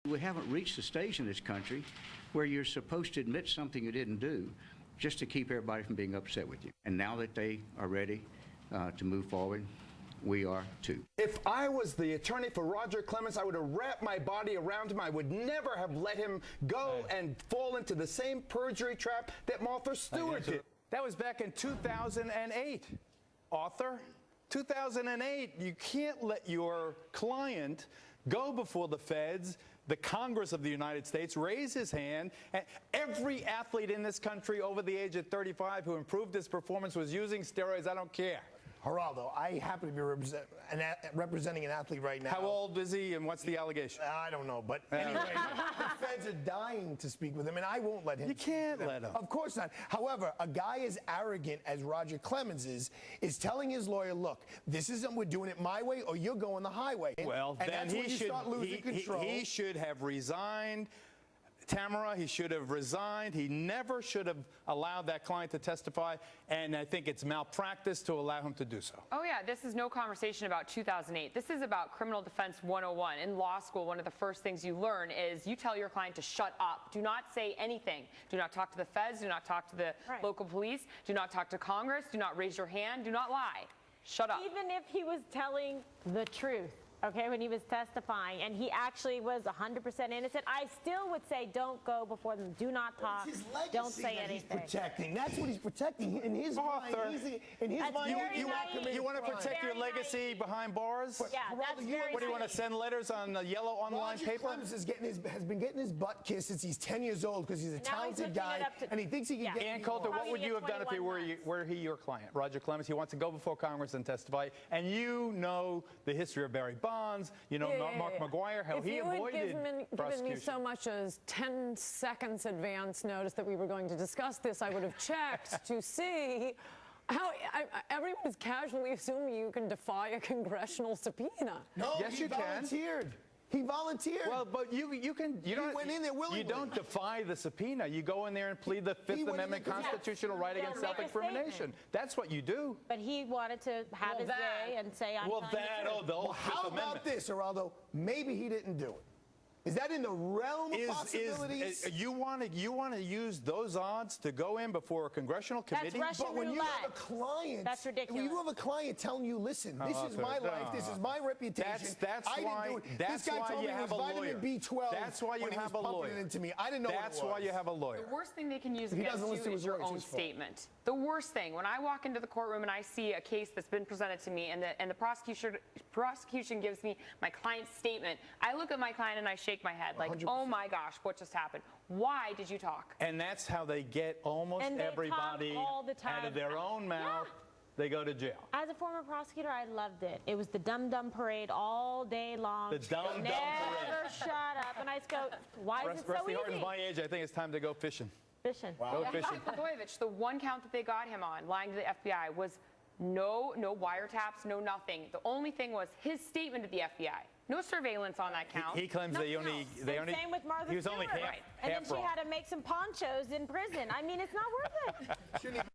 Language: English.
We haven't reached the stage in this country where you're supposed to admit something you didn't do just to keep everybody from being upset with you. And now that they are ready to move forward, we are too. If I was the attorney for Roger Clemens, I would have wrapped my body around him. I would never have let him go and fall into the same perjury trap that Martha Stewart did. That was back in 2008, Arthur. 2008, you can't let your client go before the feds, the Congress of the United States, raise his hand. And every athlete in this country over the age of 35 who improved his performance was using steroids. I don't care. Geraldo, I happen to be representing an athlete right now. How old is he and what's the allegation? I don't know, but anyway, the feds are dying to speak with him, and I won't let him. You can't let him. Of course not. However, a guy as arrogant as Roger Clemens is telling his lawyer, look, this isn't, we're doing it my way or you're going the highway. Well, and then he should have resigned. Tamara, he should have resigned. He never should have allowed that client to testify, and I think it's malpractice to allow him to do so. Oh, yeah, this is no conversation about 2008. This is about criminal defense 101. In law school, one of the first things you learn is you tell your client to shut up. Do not say anything. Do not talk to the feds. Do not talk to the local police. Do not talk to Congress. Do not raise your hand. Do not lie. Shut up. Even if he was telling the truth. Okay, when he was testifying, and he actually was 100% innocent, I still would say don't go before them. Do not talk. It's his legacy don't say that anything. He's protecting. That's what he's protecting. In his mind, you want to protect your legacy behind bars? Yeah, that's very What do you want to send letters on the yellow online paper? Roger Clemens has been getting his butt kissed since he's 10 years old because he's a talented guy, and he thinks he can get. And Coulter, what would you have done if he were he your client? Roger Clemens, he wants to go before Congress and testify, and you know the history of Barry Bonds, you know Mark McGuire, how he avoided prosecution. If you had given me so much as 10 seconds advance notice that we were going to discuss this, I would have checked to see how everyone's casually assuming you can defy a congressional subpoena. No, yes, he volunteered. He volunteered. Well, but you don't. Went in there willingly. You don't defy the subpoena. You go in there and plead the Fifth Amendment constitutional right against self-incrimination. That's what you do. But he wanted to have his way and say, I'm well, that oh, the old Fifth How Amendment. about this, Geraldo? Maybe he didn't do it. Is that in the realm of possibilities? You want to use those odds to go in before a congressional committee? That's Russian but when roulette. you have a client, that's ridiculous. When you have a client telling you, listen, this is my life, this is my reputation. That's I why. didn't do it. That's this guy why told you me have it was a lawyer. vitamin B12. That's why you when have he was a lawyer. pumping it into me. I didn't know That's what it was. why you have a lawyer. The worst thing they can use If he against doesn't you listen to is his your lawyers, own it's his fault. statement. The worst thing, when I walk into the courtroom and I see a case that's been presented to me and the prosecution gives me my client's statement, I look at my client and I shake my head like, 100%. oh my gosh, what just happened? Why did you talk? And that's how they get almost everybody all the time. out of their own mouth. Yeah. They go to jail. As a former prosecutor, I loved it. It was the dumb parade all day long. The dumb parade. Never shut up. And I just go, why is it so Rusty easy? Hardin's my age. I think it's time to go fishing. Fishing. Wow. Go fishing. Blagojevich, the one count that they got him on, lying to the FBI, was no wiretaps, no nothing. The only thing was his statement to the FBI. No surveillance on that count. He claims they only. Same with Martha He was only Stewart. half And then she wrong. had to make some ponchos in prison. I mean, it's not worth it.